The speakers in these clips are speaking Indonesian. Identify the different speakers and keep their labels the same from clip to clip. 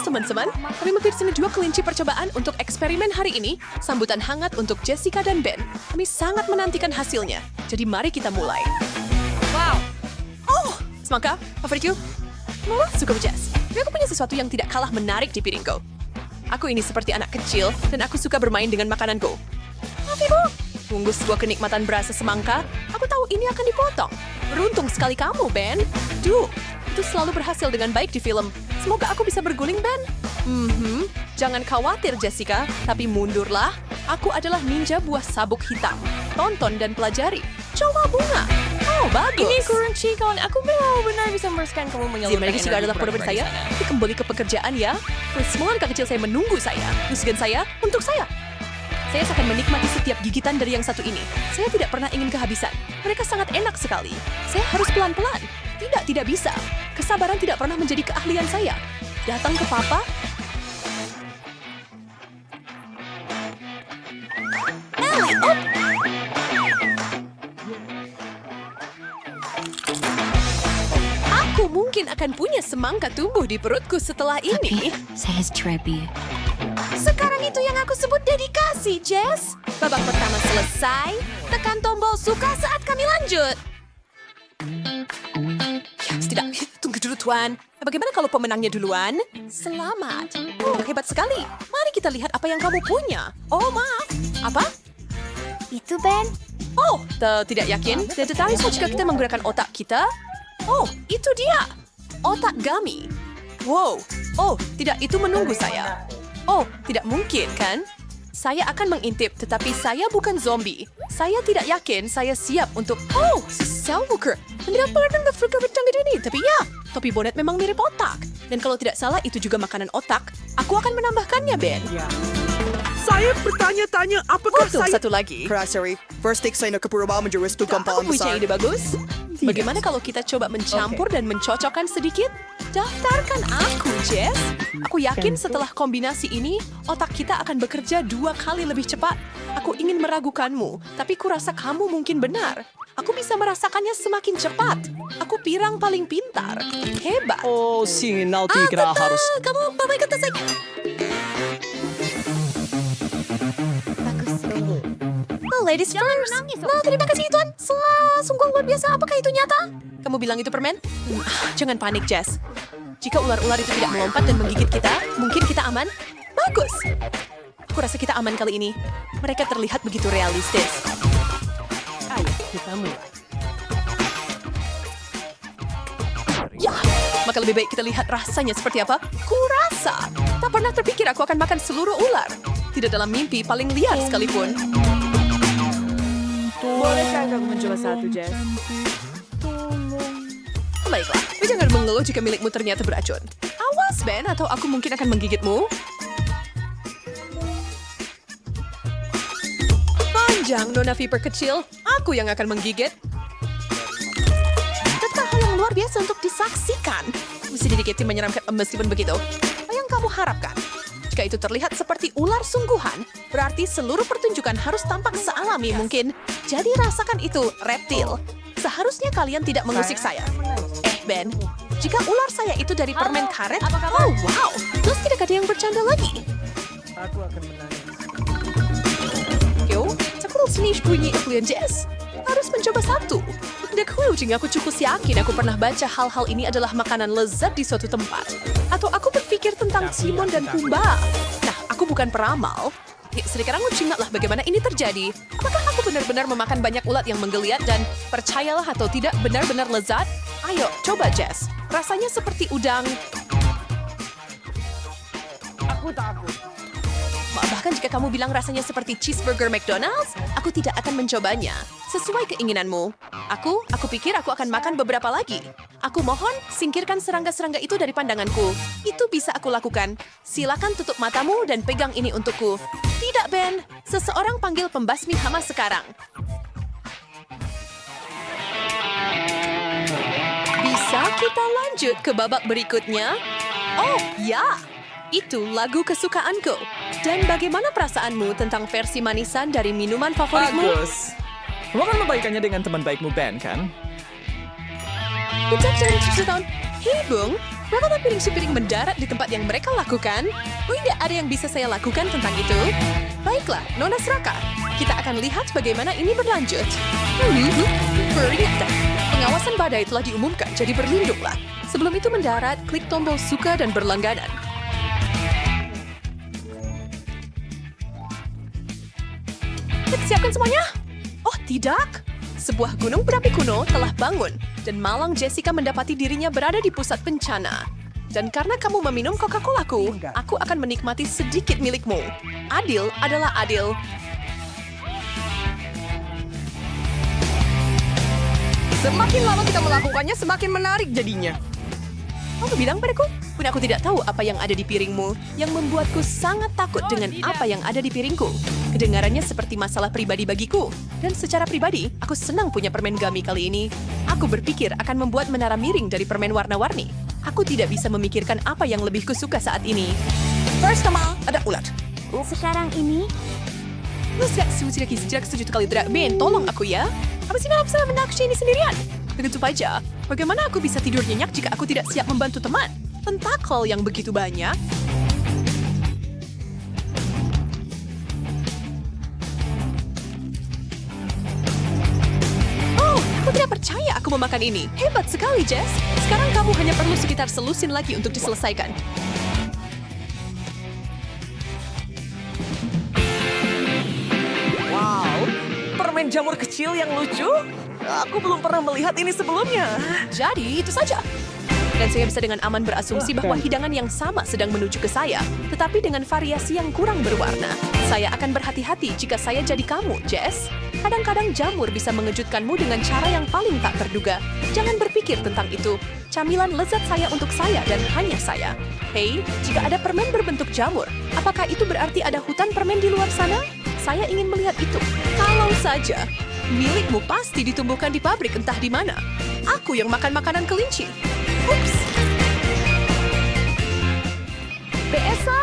Speaker 1: teman-teman. Kami mempersembahkan 2 kelinci percobaan untuk eksperimen hari ini. Sambutan hangat untuk Jessica dan Ben. Kami sangat menantikan hasilnya. Jadi mari kita mulai. Wow. Oh, semangka, favoritku. Suka Jess. Tapi aku punya sesuatu yang tidak kalah menarik di piringku. Aku ini seperti anak kecil dan aku suka bermain dengan makananku. Ibu, tunggu sebuah kenikmatan berasa semangka. Aku tahu ini akan dipotong. Beruntung sekali kamu, Ben. Duh, itu selalu berhasil dengan baik di film. Semoga aku bisa berguling, Ben. Jangan khawatir, Jessica. Tapi mundurlah. Aku adalah ninja buah sabuk hitam. Tonton dan pelajari. Coba bunga. Oh, bagus.
Speaker 2: Ini kunci kawan. Aku benar-benar bisa memerlukan kamu menyalurkan
Speaker 1: mereka juga adalah produk saya. Tapi kembali ke pekerjaan ya. Semua anak kecil saya menunggu saya. Musikan saya untuk saya. Saya akan menikmati setiap gigitan dari yang satu ini. Saya tidak pernah ingin kehabisan. Mereka sangat enak sekali. Saya harus pelan-pelan. Tidak bisa. Kesabaran tidak pernah menjadi keahlian saya. Datang ke Papa. Ellie, oh. Aku mungkin akan punya semangka tumbuh di perutku setelah ini.
Speaker 3: Saya Trebi.
Speaker 1: Sekarang itu yang aku sebut dedikasi, Jess. Babak pertama selesai. Tekan tombol suka saat kami lanjut. Tidak, tunggu dulu, Tuan. Bagaimana kalau pemenangnya duluan? Selamat. Oh, hebat sekali. Mari kita lihat apa yang kamu punya. Oh, maaf. Apa?
Speaker 3: Itu Ben.
Speaker 1: Oh, tidak yakin. Tetapi jika kita menggunakan otak kita. Oh, itu dia. Otak gummy. Wow. Oh, tidak, itu menunggu saya. Oh, tidak mungkin, kan? Saya akan mengintip, tetapi saya bukan zombie. Saya tidak yakin saya siap untuk... Oh, Selwalker. Tidak pernah nge-flicker ini. Tapi ya, topi bonet memang mirip otak. Dan kalau tidak salah, itu juga makanan otak. Aku akan menambahkannya, Ben.
Speaker 4: Saya bertanya-tanya apakah
Speaker 1: Untuk
Speaker 4: saya...
Speaker 1: satu lagi.
Speaker 4: Sorry, first take saya nak kepura menjadi restu
Speaker 1: Aku
Speaker 4: gampang
Speaker 1: punya
Speaker 4: besar.
Speaker 1: ide bagus. Bagaimana kalau kita coba mencampur dan mencocokkan sedikit? Daftarkan aku, Jess. Aku yakin setelah kombinasi ini, otak kita akan bekerja 2 kali lebih cepat. Aku ingin meragukanmu, tapi kurasa kamu mungkin benar. Aku bisa merasakannya semakin cepat. Aku pirang paling pintar. Hebat.
Speaker 5: Oh, sinal tidak harus.
Speaker 1: Kamu bawa kata saya. Ladies first. Nah, terima kasih Tuan. Sungguh luar biasa. Apakah itu nyata? Kamu bilang itu permen? Jangan panik, Jess. Jika ular-ular itu tidak melompat dan menggigit kita, mungkin kita aman. Bagus. Aku rasa kita aman kali ini. Mereka terlihat begitu realistis.
Speaker 5: Ayo, kita mulai.
Speaker 1: Ya, maka lebih baik kita lihat rasanya seperti apa. Kurasa. Tak pernah terpikir aku akan makan seluruh ular. Tidak dalam mimpi paling liar sekalipun.
Speaker 2: Bolehkah aku mencoba satu, Jess?
Speaker 1: Baiklah, tapi jangan mengeluh jika milikmu ternyata beracun. Awas, Ben, atau aku mungkin akan menggigitmu. Panjang, Nona Viper kecil. Aku yang akan menggigit. Tetap hal yang luar biasa untuk disaksikan. Mesti dikit menyeramkan meskipun begitu. Apa yang kamu harapkan? Jika itu terlihat seperti ular sungguhan, berarti seluruh pertunjukan harus tampak sealami mungkin. Jadi rasakan itu, reptil. Seharusnya kalian tidak mengusik saya. Ben, jika ular saya itu dari permen karet, oh wow, terus tidak ada yang bercanda lagi.
Speaker 5: Aku akan menangis.
Speaker 1: Yo, aku sini bunyi kalian Jess. Harus mencoba satu. Tidak jika aku cukup yakin aku pernah baca hal-hal ini adalah makanan lezat di suatu tempat. Atau aku berpikir tentang Timon dan Pumbaa. Nah, aku bukan peramal. Sekarang ingatlah bagaimana ini terjadi. Apakah aku benar-benar memakan banyak ulat yang menggeliat dan percayalah atau tidak benar-benar lezat? Ayo, coba Jess. Rasanya seperti udang.
Speaker 2: Aku takut.
Speaker 1: Bahkan jika kamu bilang rasanya seperti cheeseburger McDonald's, aku tidak akan mencobanya. Sesuai keinginanmu. Aku pikir aku akan makan beberapa lagi. Aku mohon, singkirkan serangga-serangga itu dari pandanganku. Itu bisa aku lakukan. Silakan tutup matamu dan pegang ini untukku. Tidak, Ben. Seseorang panggil pembasmi hama sekarang. Bisa kita lanjut ke babak berikutnya? Oh, ya. Itu lagu kesukaanku. Dan bagaimana perasaanmu tentang versi manisan dari minuman favoritmu?
Speaker 5: Bagus. Kamu akan membaikannya dengan teman baikmu Ben, kan?
Speaker 1: Kita jangan cerita. Hei, Bung. Apakah piring piring mendarat di tempat yang mereka lakukan? Tidak ada yang bisa saya lakukan tentang itu. Baiklah, Nona Seraka. Kita akan lihat bagaimana ini berlanjut. Peringatkan, pengawasan badai telah diumumkan, jadi berlindunglah. Sebelum itu mendarat, klik tombol suka dan berlangganan. Siapkan semuanya? Oh, tidak. Sebuah gunung berapi kuno telah bangun dan malang Jessica mendapati dirinya berada di pusat bencana. Dan karena kamu meminum Coca-Colaku, aku akan menikmati sedikit milikmu. Adil adalah adil.
Speaker 2: Semakin lama kita melakukannya, semakin menarik jadinya.
Speaker 1: Kamu bilang padaku, pun aku tidak tahu apa yang ada di piringmu, yang membuatku sangat takut dengan apa yang ada di piringku. Kedengarannya seperti masalah pribadi bagiku. Dan secara pribadi, aku senang punya permen gummy kali ini. Aku berpikir akan membuat menara miring dari permen warna-warni. Aku tidak bisa memikirkan apa yang lebih kusuka saat ini. First Kamal, ada ulat.
Speaker 3: Sekarang ini,
Speaker 1: Lu tidak setuju kali tidak. Ben, tolong aku ya. Apa sih dalam salah menaksir ini sendirian? Begitu saja. Bagaimana aku bisa tidur nyenyak jika aku tidak siap membantu teman? Tentakel yang begitu banyak. Oh, aku tidak percaya aku memakan ini. Hebat sekali, Jess. Sekarang kamu hanya perlu sekitar selusin lagi untuk diselesaikan.
Speaker 5: Wow, permen jamur kecil yang lucu. Aku belum pernah melihat ini sebelumnya.
Speaker 1: Jadi, itu saja. Dan saya bisa dengan aman berasumsi bahwa hidangan yang sama sedang menuju ke saya, tetapi dengan variasi yang kurang berwarna. Saya akan berhati-hati jika saya jadi kamu, Jess. Kadang-kadang jamur bisa mengejutkanmu dengan cara yang paling tak terduga. Jangan berpikir tentang itu. Camilan lezat saya untuk saya dan hanya saya. Hei, jika ada permen berbentuk jamur, apakah itu berarti ada hutan permen di luar sana? Saya ingin melihat itu. Kalau saja, milikmu pasti ditumbuhkan di pabrik entah di mana. Aku yang makan makanan kelinci. Ups.
Speaker 2: PSA!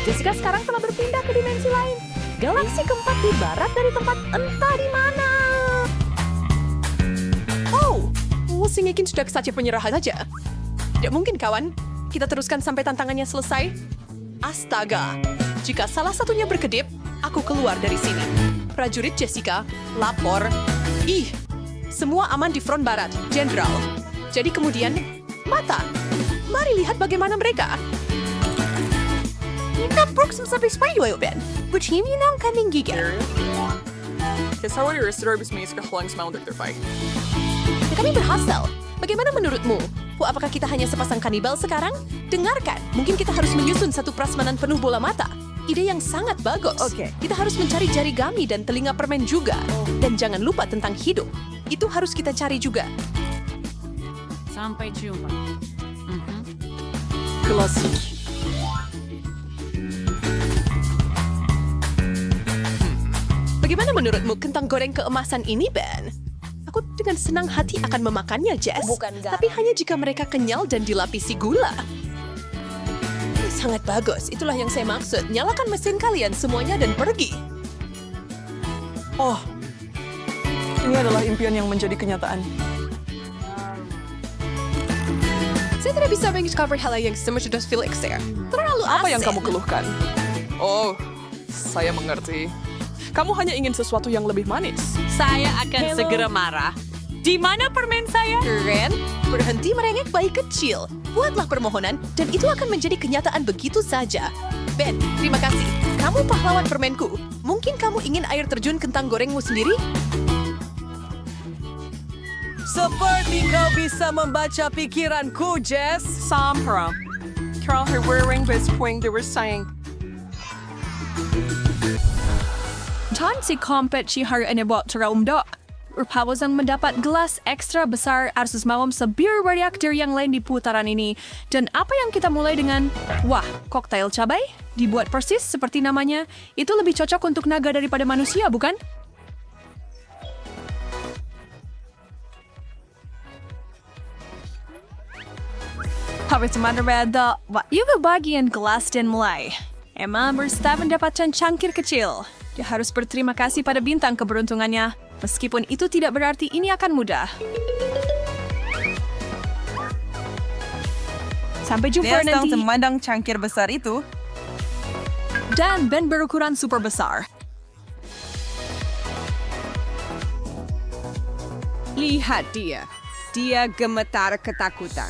Speaker 2: Jessica sekarang telah berpindah ke dimensi lain. Galaksi keempat di barat dari tempat entah di mana.
Speaker 1: Oh, si Mikin sudah saja penyerahan saja. Tidak mungkin, kawan. Kita teruskan sampai tantangannya selesai. Astaga, jika salah satunya berkedip, aku keluar dari sini. Prajurit Jessica, lapor. Ih, semua aman di front barat, Jenderal. Jadi kemudian, mata. Mari lihat bagaimana mereka. Nampuk sampai Spider-Man, Ben. Berhimi nang kaming gigil. Kami berhasil. Bagaimana menurutmu? Apakah kita hanya sepasang kanibal sekarang? Dengarkan, mungkin kita harus menyusun satu prasmanan penuh bola mata. Ide yang sangat bagus.
Speaker 5: Oke.
Speaker 1: Kita harus mencari jari gami dan telinga permen juga. Dan jangan lupa tentang hidup. Itu harus kita cari juga.
Speaker 6: Sampai jumpa.
Speaker 5: Klasik.
Speaker 1: Bagaimana menurutmu kentang goreng keemasan ini, Ben? Aku dengan senang hati akan memakannya, Jess.
Speaker 2: Bukan garam.
Speaker 1: Tapi hanya jika mereka kenyal dan dilapisi gula. Sangat bagus, itulah yang saya maksud. Nyalakan mesin kalian semuanya dan pergi.
Speaker 5: Oh, ini adalah impian yang menjadi kenyataan.
Speaker 1: Saya tidak bisa mencover hal yang semua sudah Felix ya. Terlalu asin.
Speaker 4: Apa yang kamu keluhkan? Oh, saya mengerti. Kamu hanya ingin sesuatu yang lebih manis.
Speaker 6: Saya akan segera marah. Di mana permen saya?
Speaker 1: Ren, berhenti merengek bayi kecil. Buatlah permohonan dan itu akan menjadi kenyataan begitu saja. Ben, terima kasih. Kamu pahlawan permenku. Mungkin kamu ingin air terjun kentang gorengmu sendiri?
Speaker 5: Seperti kau bisa membaca pikiranku, Jess.
Speaker 4: Sampra. Carol her wearing best point they were saying.
Speaker 2: Tan si kompet si hari ini buat teraumda. Urpawasan mendapat gelas ekstra besar arsus mawam sebir reaktor yang lain di putaran ini. Dan apa yang kita mulai dengan, wah, koktail cabai? Dibuat persis seperti namanya. Itu lebih cocok untuk naga daripada manusia, bukan? Habis berbeda, juga bagian gelas dan mulai. Emma bersta mendapatkan cangkir kecil. Dia harus berterima kasih pada bintang keberuntungannya. Meskipun itu tidak berarti ini akan mudah. Sampai jumpa
Speaker 5: Dia sedang
Speaker 2: nanti.
Speaker 5: memandang cangkir besar itu.
Speaker 2: Dan Ben berukuran super besar.
Speaker 7: Lihat dia. Dia gemetar ketakutan.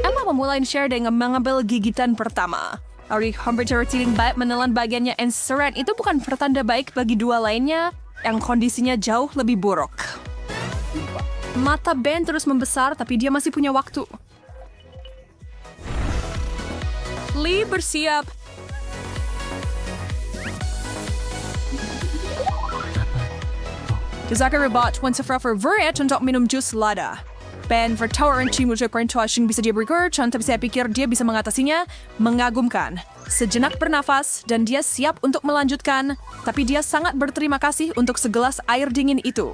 Speaker 2: Emma memulai share dengan mengambil gigitan pertama. Ari hampir tertiling baik menelan bagiannya and seret itu bukan pertanda baik bagi dua lainnya yang kondisinya jauh lebih buruk. Mata Ben terus membesar tapi dia masih punya waktu. Lee bersiap. Zachary rebut once for Verret untuk minum jus lada. Ben vertauren menuju perintah yang bisa dia bergerchan, tapi saya pikir dia bisa mengatasinya. Mengagumkan. Sejenak bernafas dan dia siap untuk melanjutkan, tapi dia sangat berterima kasih untuk segelas air dingin itu.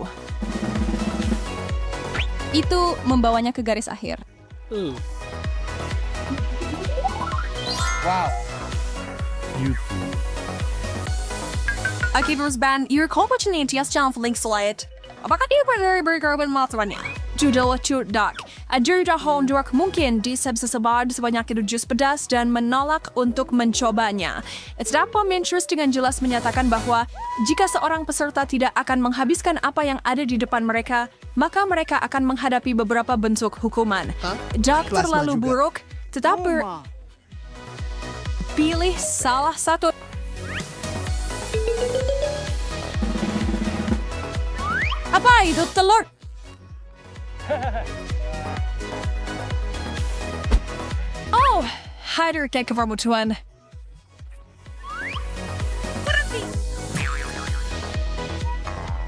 Speaker 8: Itu membawanya ke garis akhir.
Speaker 2: Akivers ban, your opportunity as channel link slide. Apakah dia berkorban matuannya? Judul Dak. Ajar dahon duak mungkin disebut sebanyak itu jus pedas dan menolak untuk mencobanya. Terdapat Pinterest dengan jelas menyatakan bahwa jika seorang peserta tidak akan menghabiskan apa yang ada di depan mereka, maka mereka akan menghadapi beberapa bentuk hukuman. Dak terlalu buruk, tetapi pilih salah satu. Apa itu telur? Oh, hadir ke kepermutuan.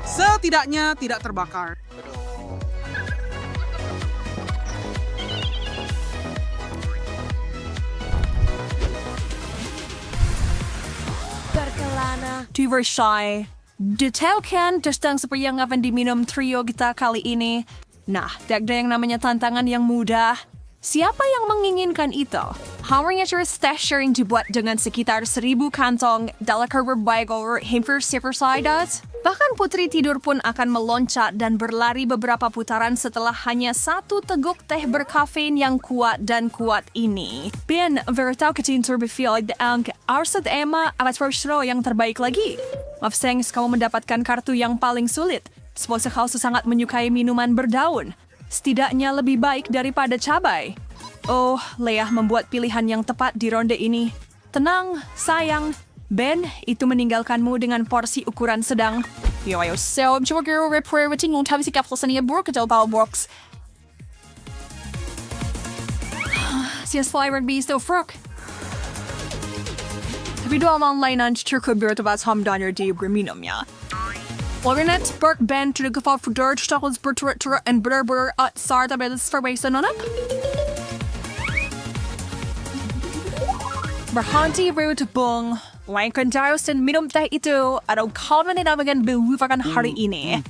Speaker 9: Setidaknya tidak terbakar.
Speaker 3: Berkelana.
Speaker 2: Diversai. Detailkan tentang seperti yang akan diminum trio kita kali ini. Nah, ada yang namanya tantangan yang mudah. Siapa yang menginginkan itu? Hawanya stash yang dibuat dengan sekitar 1,000 kantong dalam berbagai hampir sidas. Bahkan putri tidur pun akan meloncat dan berlari beberapa putaran setelah hanya satu teguk teh berkafein yang kuat dan kuat ini. Ben, veritau kecil terbefield ang arsad Emma alat persro yang terbaik lagi. Mafseng, kamu mendapatkan kartu yang paling sulit. Semoga kau sangat menyukai minuman berdaun. Setidaknya lebih baik daripada cabai. Oh, Leah membuat pilihan yang tepat di ronde ini. Tenang, sayang. Ben, itu meninggalkanmu dengan porsi ukuran sedang. Yo, so, coba kira repair wacing nung tabi si kapsul seni buruk atau bawah box. Si Slimer be so fruk. Tapi dua online cukup bertebat hamdannya di berminumnya. Walaupun Bert Ben tidak kefal fudor, stakles berturut-turut and bener-bener at sar tapi das verweisen anak. Berhenti root bung. Langkan tayo dan minum teh itu atau kalman na naman belupakan hari ini.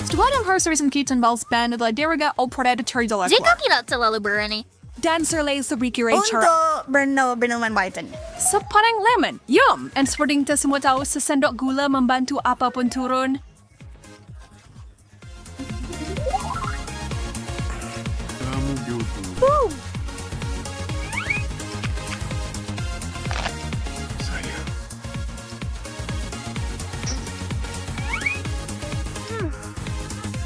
Speaker 2: Setelah yang harus recent Keaton Bells Band adalah deriga o predator dalam
Speaker 3: Jika tidak terlalu berani.
Speaker 2: Dancer Lay sa Ricky Ray Chara.
Speaker 3: Untuk bernuman Martin.
Speaker 2: Sa parang lemon, yum! And seperti kita semua tahu, sa sendok gula membantu apapun turun. Woo!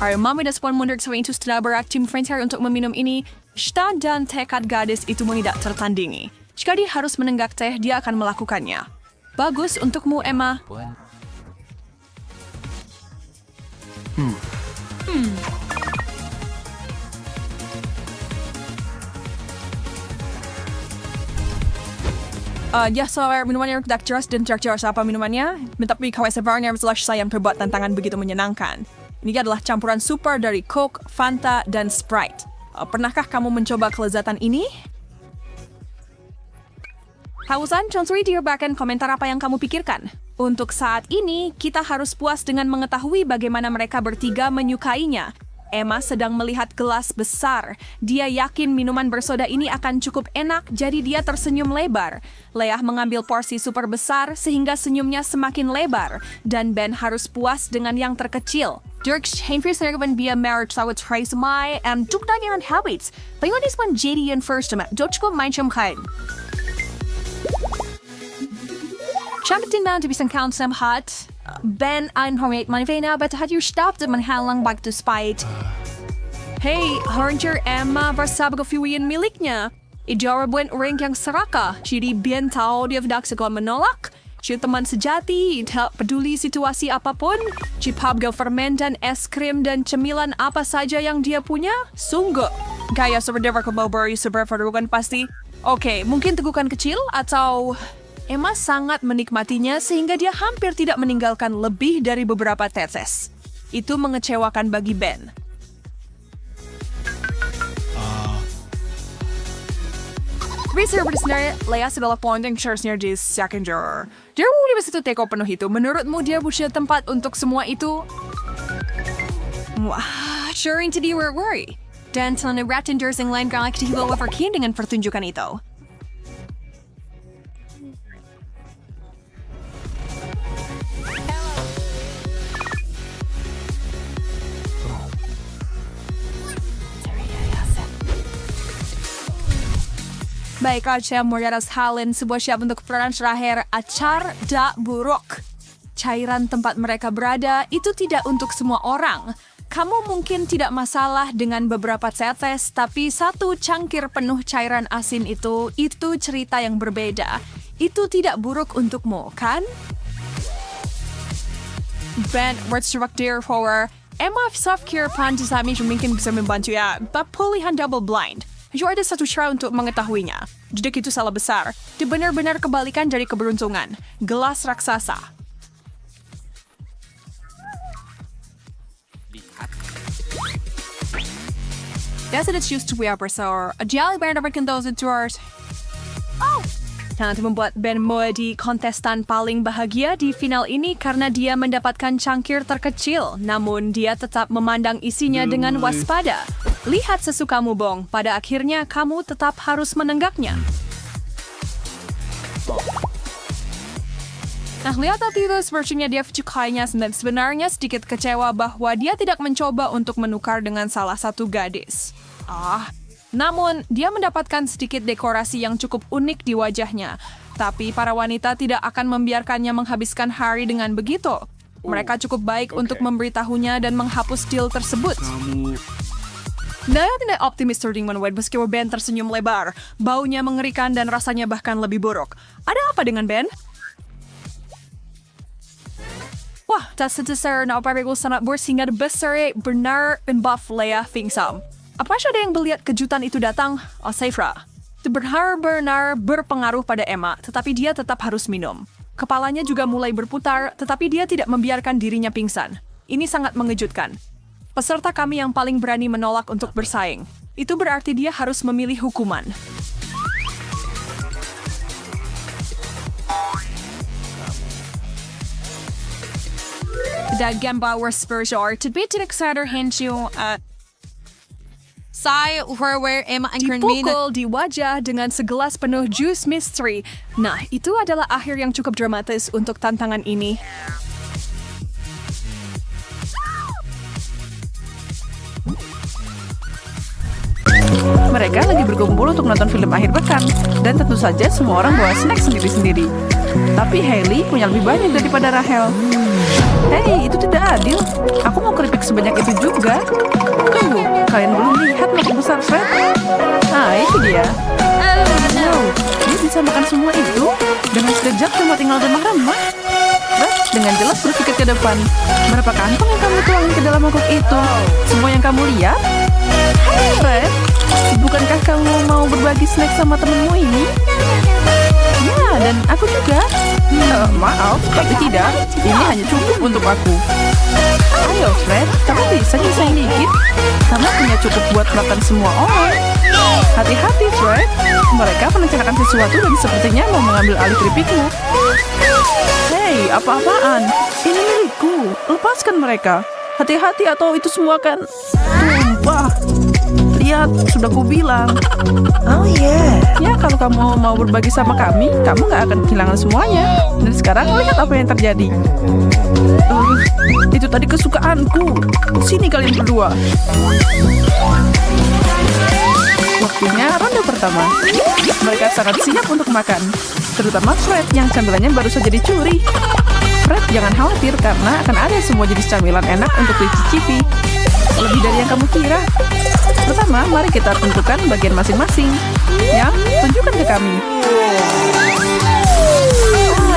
Speaker 2: Alright, mami dah sepuan mundur sa intus na beraktim friends hari untuk meminum ini. Shta dan tekad gadis itu tidak tertandingi. Jika dia harus menenggak teh, dia akan melakukannya. Bagus untukmu, Emma. Ya, soal minumannya tidak jelas dan tidak jelas apa minumannya. Tapi kawai sebarangnya slash saya yang berbuat tantangan begitu menyenangkan. Ini adalah campuran super dari Coke, Fanta, dan Sprite. Pernahkah kamu mencoba kelezatan ini? Hausan, Chonsuri bahkan komentar apa yang kamu pikirkan. Untuk saat ini, kita harus puas dengan mengetahui bagaimana mereka bertiga menyukainya. Emma sedang melihat gelas besar. Dia yakin minuman bersoda ini akan cukup enak, jadi dia tersenyum lebar. Leah mengambil porsi super besar sehingga senyumnya semakin lebar. Dan Ben harus puas dengan yang terkecil. Dirk heenversterken via marriage zou het reis mij en doe dat je aan habits. Bayon is van JD en first maar Dutchko mijnschem gaan. Champion na te bisang count sam hat. Ben einhormet man vena but had you stopped man halang back to spite. Hey, Hornger Emma versabe kefiuin miliknya. Ijarabuen orang yang seraka. Jadi Ben tahu dia hendak segala menolak. Si teman sejati, tak peduli situasi apapun. Si pub fermen dan es krim dan cemilan apa saja yang dia punya. Sungguh. Gaya sebenarnya kebawbari seberfarugan pasti. Oke, mungkin tegukan kecil atau... Emma sangat menikmatinya sehingga dia hampir tidak meninggalkan lebih dari beberapa tetes. Itu mengecewakan bagi Ben. Research sebenarnya Leah adalah pointing shares-nya di second drawer. Dia mau di situ teko penuh itu. Menurutmu dia punya tempat untuk semua itu? Wah, sure into the worry. Dan selama Rattenders yang lain galaktik juga overkeen dengan pertunjukan itu. Baiklah, saya Moriaras Halen, sebuah siap untuk peran terakhir Acar Da Buruk. Cairan tempat mereka berada itu tidak untuk semua orang. Kamu mungkin tidak masalah dengan beberapa tetes, tapi satu cangkir penuh cairan asin itu cerita yang berbeda. Itu tidak buruk untukmu, kan? Ben, words director for Emma self-care panti sami mungkin bisa membantu ya, pemulihan double blind. Hanya ada satu cara untuk mengetahuinya. Jika itu salah besar, dia benar-benar kebalikan dari keberuntungan. Gelas raksasa. That's it, it's used to be besar. Dia benar dapatkan those tours. Oh! Nanti membuat Ben menjadi kontestan paling bahagia di final ini karena dia mendapatkan cangkir terkecil. Namun dia tetap memandang isinya dengan waspada. Lihat sesukamu, Bong. Pada akhirnya, kamu tetap harus menenggaknya. Nah, lihat tadi itu sepertinya dia menyukainya dan sebenarnya sedikit kecewa bahwa dia tidak mencoba untuk menukar dengan salah satu gadis. Namun, dia mendapatkan sedikit dekorasi yang cukup unik di wajahnya. Tapi para wanita tidak akan membiarkannya menghabiskan hari dengan begitu. Mereka cukup baik untuk memberitahunya dan menghapus deal tersebut. Dia tidak optimis terding menuai meski Ben tersenyum lebar. Baunya mengerikan dan rasanya bahkan lebih buruk. Ada apa dengan Ben? Wah, tak sedesar na oparigo sangat bersingkat besar benar buff Leah pingsan. Apa ada yang melihat kejutan itu datang? Seifra. Itu benar-benar berpengaruh pada Emma, tetapi dia tetap harus minum. Kepalanya juga mulai berputar, tetapi dia tidak membiarkan dirinya pingsan. Ini sangat mengejutkan. Peserta kami yang paling berani menolak untuk bersaing. Itu berarti dia harus memilih hukuman. The Gamba Spurs are to be to excited henshu
Speaker 6: Saya where Emma and
Speaker 2: dipukul di wajah dengan segelas penuh jus mystery. Nah, itu adalah akhir yang cukup dramatis untuk tantangan ini.
Speaker 9: Mereka lagi berkumpul untuk nonton film akhir pekan, dan tentu saja semua orang bawa snack sendiri-sendiri. Tapi Hailey punya lebih banyak daripada Rachel. Hei, itu tidak adil. Aku mau keripik sebanyak itu juga. Tunggu, kalian belum lihat makin besar Fred? Nah, itu dia. Wow, dia bisa makan semua itu dengan sekejap cuma tinggal remah-remah. Fred dengan jelas berpikir ke depan. Berapa kantong yang kamu tuangin ke dalam mangkuk itu? Semua yang kamu lihat? Hai Fred, bukankah kamu mau berbagi snack sama temenmu ini? Ya, dan aku juga. Maaf, tapi tidak. Ini hanya cukup untuk aku. Ayo Fred, kamu bisa nyisain dikit. Karena punya cukup buat makan semua orang. Hati-hati Fred, mereka merencanakan sesuatu dan sepertinya mau mengambil alih keripikmu. Hei, apa-apaan? Ini milikku, lepaskan mereka. Hati-hati atau itu semua kan... Lihat, sudah kubilang.
Speaker 5: Oh yeah.
Speaker 9: Ya, kalau kamu mau berbagi sama kami, kamu nggak akan kehilangan semuanya. Dan sekarang lihat apa yang terjadi. Itu tadi kesukaanku. Sini kalian berdua. Waktunya ronde pertama. Mereka sangat siap untuk makan. Terutama Fred yang camilannya baru saja dicuri. Fred, jangan khawatir karena akan ada semua jenis camilan enak untuk dicicipi. Lebih dari yang kamu kira. Pertama, mari kita tentukan bagian masing-masing. Yang tunjukkan ke kami.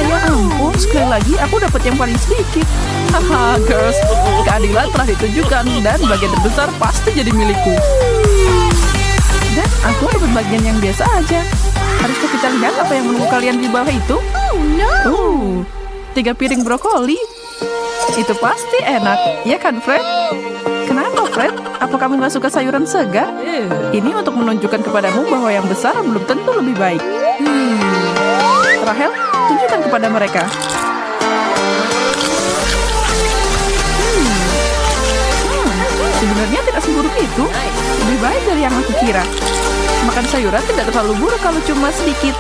Speaker 9: Ya ampun, sekali lagi aku dapat yang paling sedikit. Haha, girls, keadilan telah ditunjukkan dan bagian terbesar pasti jadi milikku. Dan aku dapat bagian yang biasa aja. Haruskah kita lihat apa yang menunggu kalian di bawah itu? 3 piring brokoli. Itu pasti enak, ya kan Fred? Kenapa Fred? Apa kamu gak suka sayuran segar? Ini untuk menunjukkan kepadamu bahwa yang besar belum tentu lebih baik. Rahel, tunjukkan kepada mereka. Sebenarnya tidak seburuk itu. Lebih baik dari yang aku kira. Makan sayuran tidak terlalu buruk kalau cuma sedikit.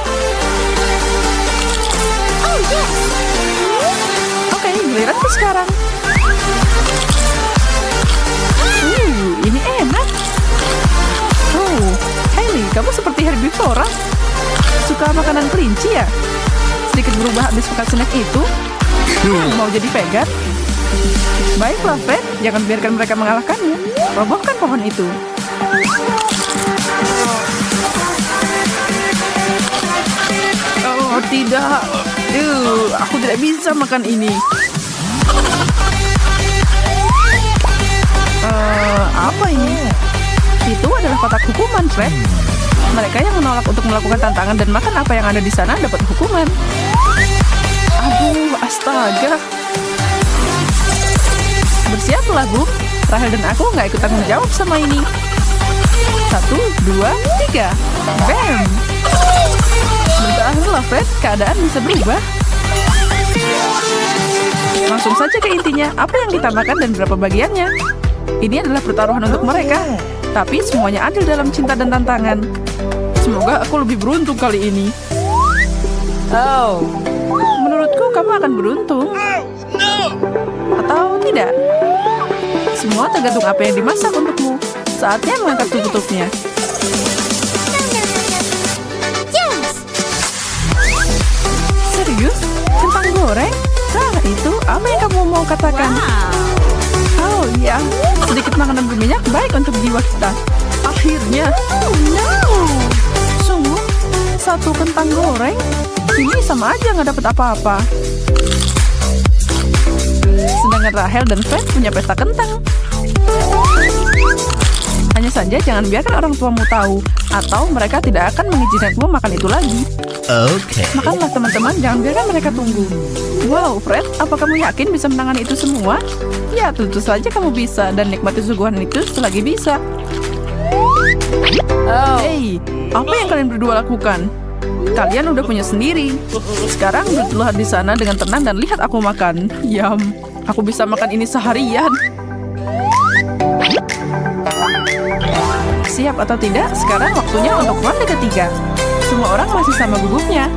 Speaker 9: Oke, giliranku sekarang. Ini enak. Hailey, kamu seperti herbivora. Suka makanan kelinci ya? Sedikit berubah habis makan snack itu. Mau jadi vegan? Baiklah, Fred. Jangan biarkan mereka mengalahkanmu. Robohkan pohon itu. Oh, tidak. Aku tidak bisa makan ini. Apa ini? Itu adalah kotak hukuman, Fred. Mereka yang menolak untuk melakukan tantangan dan makan apa yang ada di sana dapat hukuman. Aduh, astaga. Bersiaplah, Bu. Rahel dan aku nggak ikut tanggung jawab sama ini. 1, 2, 3. Bam! Bentarlah, Fred. Keadaan bisa berubah. Langsung saja ke intinya. Apa yang kita makan dan berapa bagiannya. Ini adalah pertaruhan untuk mereka. Tapi semuanya adil dalam cinta dan tantangan. Semoga aku lebih beruntung kali ini. Menurutku kamu akan beruntung. Atau tidak? Semua tergantung apa yang dimasak untukmu. Saatnya mengangkat tutupnya. Serius? Kentang goreng? Itu apa yang kamu mau katakan? Oh iya, sedikit makanan berminyak baik untuk jiwa kita. Akhirnya. Sungguh, 1 kentang goreng? Ini sama aja nggak dapat apa-apa. Sedangkan Rahel dan Fred punya pesta kentang. Hanya saja jangan biarkan orang tuamu tahu, atau mereka tidak akan mengizinkanmu makan itu lagi. Makanlah teman-teman, jangan biarkan mereka tunggu. Wow, Fred, apa kamu yakin bisa menangani itu semua? Ya, tentu saja kamu bisa, dan nikmati suguhan itu selagi bisa. Hey, apa yang kalian berdua lakukan? Kalian udah punya sendiri. Sekarang duduklah di sana dengan tenang dan lihat aku makan. Yum, aku bisa makan ini seharian. Siap atau tidak? Sekarang waktunya untuk ronde ketiga. Semua orang masih sama gugupnya.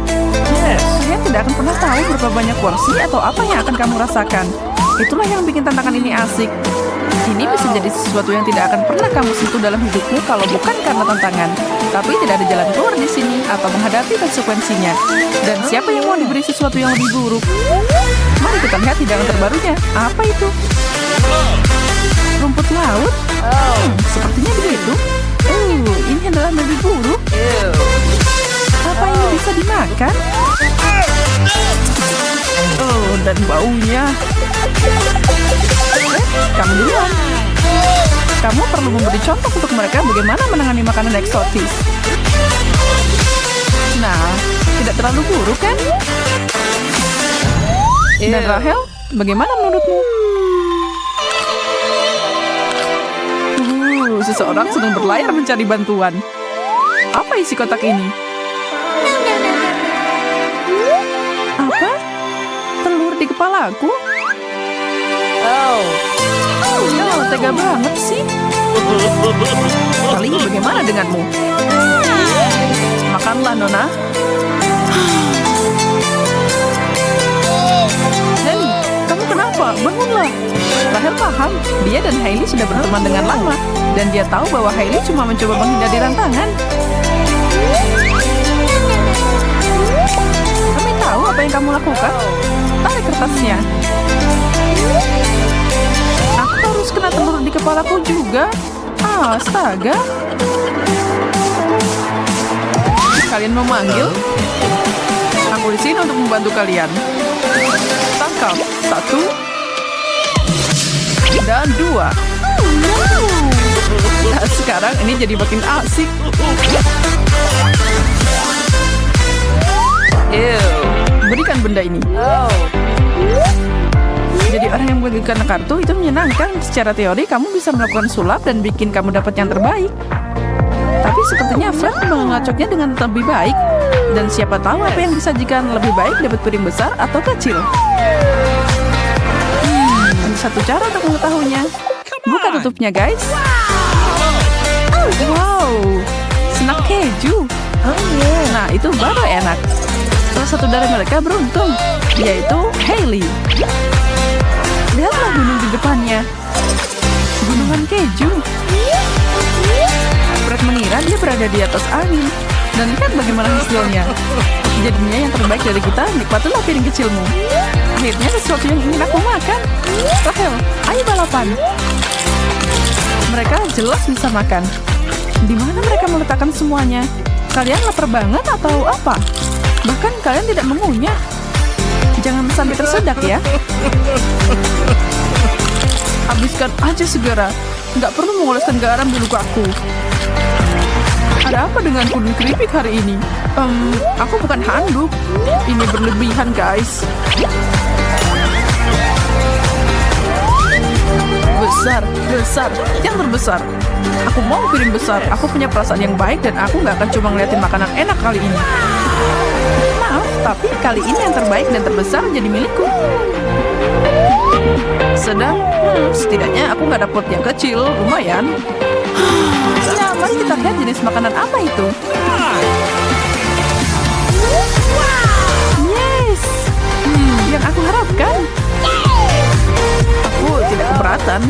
Speaker 9: Saya tidak akan pernah tahu berapa banyak porsi atau apa yang akan kamu rasakan. Itulah yang bikin tantangan ini asik. Ini bisa jadi sesuatu yang tidak akan pernah kamu sentuh dalam hidupmu kalau bukan karena tantangan. Tapi tidak ada jalan keluar di sini atau menghadapi konsekuensinya. Dan siapa yang mau diberi sesuatu yang lebih buruk? Mari kita lihat hidangan terbarunya. Apa itu? Rumput laut? Sepertinya begitu. Ini adalah lebih buruk. Apa ini bisa dimakan? Dan baunya. Kamu duluan. Kamu perlu memberi contoh untuk mereka bagaimana menangani makanan eksotis. Nah, tidak terlalu buruk kan? Dan Rahel, bagaimana menurutmu? Seseorang sedang berlayar mencari bantuan. Apa isi kotak ini? Apa? Telur di kepalaku? No, tega banget sih. Kali bagaimana denganmu? Makanlah, Nona. Hey, kamu kenapa? Bangunlah. Rahel paham, dia dan Hailey sudah berteman dengan lama. Dan dia tahu bahwa Hailey cuma mencoba menghindari rantangan. Kami tahu apa yang kamu lakukan. Tarik kertasnya. Aku harus kena telur di kepalaku juga. Astaga. Kalian memanggil? Aku di sini untuk membantu kalian. Tangkap. 1 dan 2. Nah, sekarang ini jadi makin asik. Berikan benda ini. Jadi orang yang membagikan kartu itu menyenangkan. Secara teori kamu bisa melakukan sulap dan bikin kamu dapat yang terbaik. Tapi sepertinya Fred mengacoknya dengan lebih baik. Dan siapa tahu apa yang disajikan lebih baik, dapat piring besar atau kecil. Ada satu cara untuk mengetahuinya. Buka tutupnya, guys. Wow, snack keju. Nah, itu baru enak. Salah satu dari mereka beruntung, yaitu Hailey. Lihatlah gunung di depannya. Gunungan keju. Fred mengira dia berada di atas angin. Dan lihat bagaimana hasilnya. Jadinya yang terbaik dari kita, nikmatilah piring kecilmu. Akhirnya sesuatu yang ingin aku makan. Rahel, ayo balapan. Mereka jelas bisa makan. Di mana mereka meletakkan semuanya? Kalian lapar banget atau apa? Bahkan kalian tidak mengunyah. Jangan sampai tersedak ya. Habiskan aja segera. Nggak perlu mengoleskan garam di lukaku. Ada apa dengan kuning keripik hari ini? Aku bukan handuk. Ini berlebihan, guys. Besar, yang terbesar. Aku mau piring besar. Aku punya perasaan yang baik dan aku nggak akan cuma ngeliatin makanan enak kali ini. Maaf, tapi kali ini yang terbaik dan terbesar jadi milikku. Sedang, setidaknya aku nggak dapet yang kecil, lumayan. Ya, mari kita lihat jenis makanan apa itu. Yes, yang aku harapkan. Aku tidak keberatan.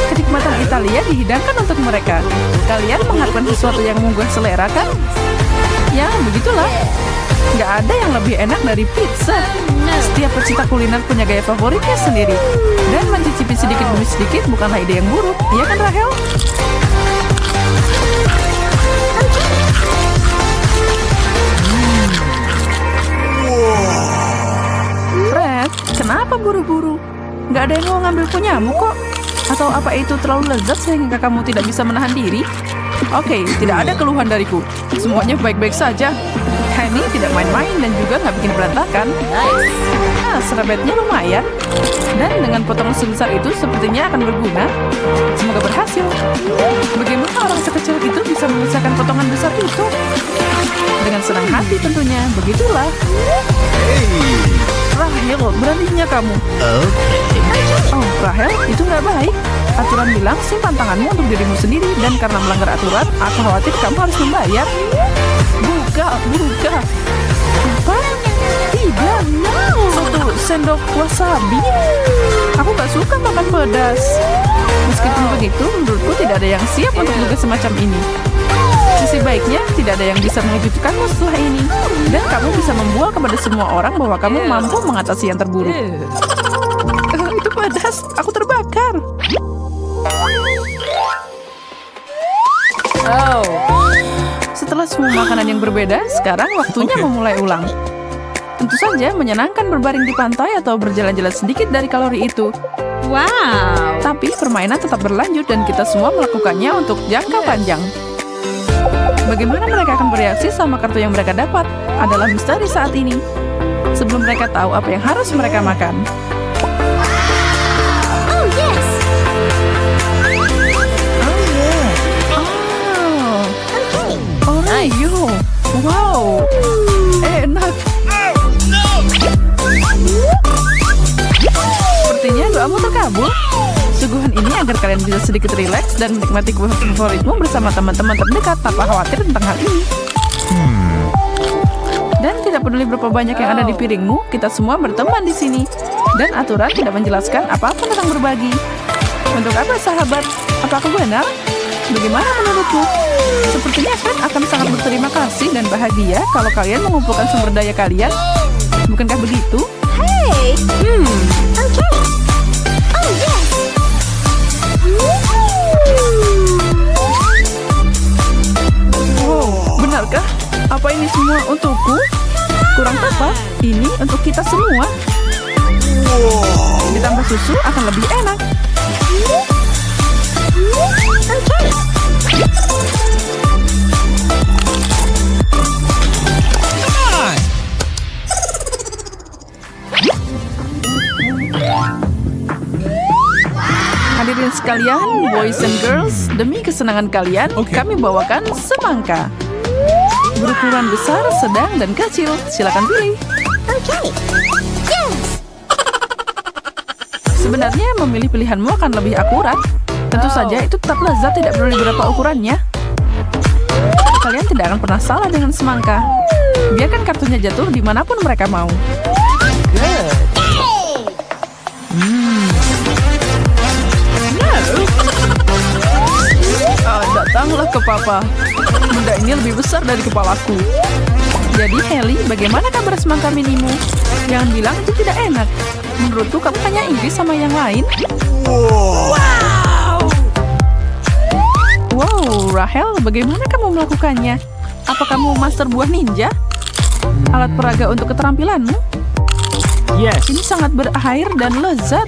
Speaker 9: Kenikmatan Italia dihidangkan untuk mereka. Kalian mengharapkan sesuatu yang menggugah selera, kan? Ya, begitulah. Nggak ada yang lebih enak dari pizza. Setiap pecinta kuliner punya gaya favoritnya sendiri. Dan mencicipi sedikit demi sedikit bukanlah ide yang buruk. Iya kan, Rahel? Fred, kenapa buru-buru? Nggak ada yang mau ngambil punyamu kok. Atau apa itu terlalu lezat sehingga kamu tidak bisa menahan diri? Oke, tidak ada keluhan dariku. Semuanya baik-baik saja. Honey tidak main-main dan juga nggak bikin berantakan. Nah, serabetnya lumayan. Dan dengan potongan sebesar itu sepertinya akan berguna. Semoga berhasil. Bagaimana orang sekecil itu bisa menyelesaikan potongan besar itu? Dengan senang hati tentunya, begitulah. Rahel, beraninya kamu. Oh, Rahel, itu nggak baik. Aturan bilang simpan tanganmu untuk dirimu sendiri. Dan karena melanggar aturan, aku khawatir kamu harus membayar. Buka. Apa? Tidak. Satu sendok wasabi. Aku gak suka makan pedas. Meskipun begitu, menurutku tidak ada yang siap untuk tugas semacam ini. Sisi baiknya, tidak ada yang bisa mengejutkanmu setelah ini. Dan kamu bisa membual kepada semua orang bahwa kamu mampu mengatasi yang terburuk. Itu pedas, aku terbakar. Setelah semua makanan yang berbeda, sekarang waktunya memulai ulang. Tentu saja menyenangkan berbaring di pantai atau berjalan-jalan sedikit dari kalori itu.
Speaker 6: Wow.
Speaker 9: Tapi permainan tetap berlanjut dan kita semua melakukannya untuk jangka panjang. Bagaimana mereka akan bereaksi sama kartu yang mereka dapat adalah misteri saat ini. Sebelum mereka tahu apa yang harus mereka makan.
Speaker 3: Oh, yes!
Speaker 9: Oreo. Wow. Enak. Sepertinya doamu terkabul. suguhan ini agar kalian bisa sedikit rileks dan menikmati kue favoritmu bersama teman-teman terdekat tanpa khawatir tentang hal ini. Dan tidak peduli berapa banyak yang ada di piringmu, kita semua berteman di sini. Dan aturan tidak menjelaskan apa-apa tentang berbagi. Untuk apa, sahabat? Apa aku benar? Bagaimana menurutmu? Sepertinya Fred akan sangat berterima kasih dan bahagia kalau kalian mengumpulkan sumber daya kalian. Bukankah begitu?
Speaker 3: Hey! Okay. Oh, yes!
Speaker 9: Wow, benarkah? Apa ini semua untukku? Kurang tepat, ini untuk kita semua. Ditambah susu akan lebih enak. Hadirin sekalian, boys and girls, demi kesenangan kalian, kami bawakan semangka. Berukuran besar, sedang, dan kecil. Silakan pilih.
Speaker 3: Okay. Yes!
Speaker 9: Sebenarnya memilih pilihanmu akan lebih akurat. Tentu saja itu tetap lezat tidak peduli berapa ukurannya. Kalian tidak akan pernah salah dengan semangka. Biarkan kartunya jatuh dimanapun mereka mau. Datanglah ke papa. Benda ini lebih besar dari kepalaku. Jadi Haley, bagaimana kabar semangka minimu? Jangan bilang itu tidak enak. Menurutku kamu hanya iri sama yang lain. Wow, Rahel, bagaimana kamu melakukannya? Apa kamu master buah ninja? Alat peraga untuk keterampilanmu?
Speaker 10: Yes.
Speaker 9: Ini sangat berair dan lezat.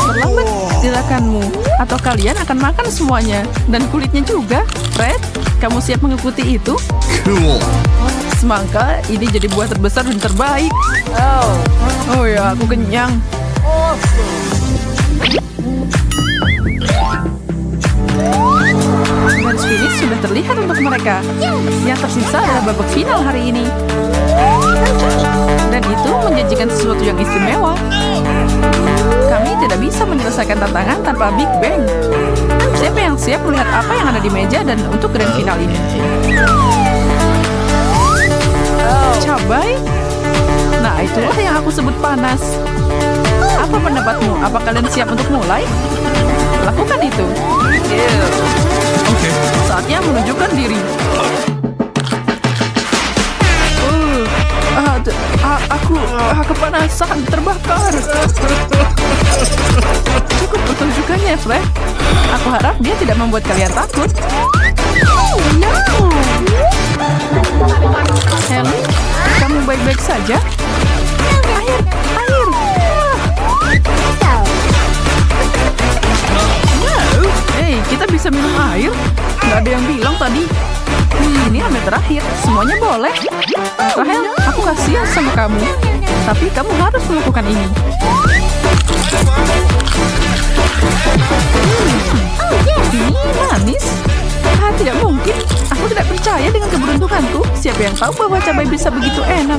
Speaker 9: Berlambat gerakanmu, atau kalian akan makan semuanya. Dan kulitnya juga. Fred, kamu siap mengikuti itu?
Speaker 10: Cool.
Speaker 9: Semangka, ini jadi buah terbesar dan terbaik. Oh ya, aku kenyang. Garis finish sudah terlihat untuk mereka. Yang tersisa adalah babak final hari ini. Dan itu menjanjikan sesuatu yang istimewa. Kami tidak bisa menyelesaikan tantangan tanpa Big Bang. Siapa yang siap melihat apa yang ada di meja dan untuk grand final ini? Cabai? Nah, itulah yang aku sebut panas. Apa pendapatmu? Apa kalian siap untuk mulai? Lakukan itu.
Speaker 10: Oke.
Speaker 9: Saatnya menunjukkan diri. Aku kepanasan, terbakar. Cukup pertunjukannya, Fred. Aku harap dia tidak membuat kalian takut. Oh, no. Haley, kamu baik-baik saja? Air. Hey, kita bisa minum air? Nggak ada yang bilang tadi. Ini hampir terakhir, semuanya boleh. Rahel, aku kasihan sama kamu. Tapi kamu harus melakukan ini. Ini manis. Tidak mungkin. Aku tidak percaya dengan keberuntunganku. Siapa yang tahu bahwa cabai bisa begitu enak?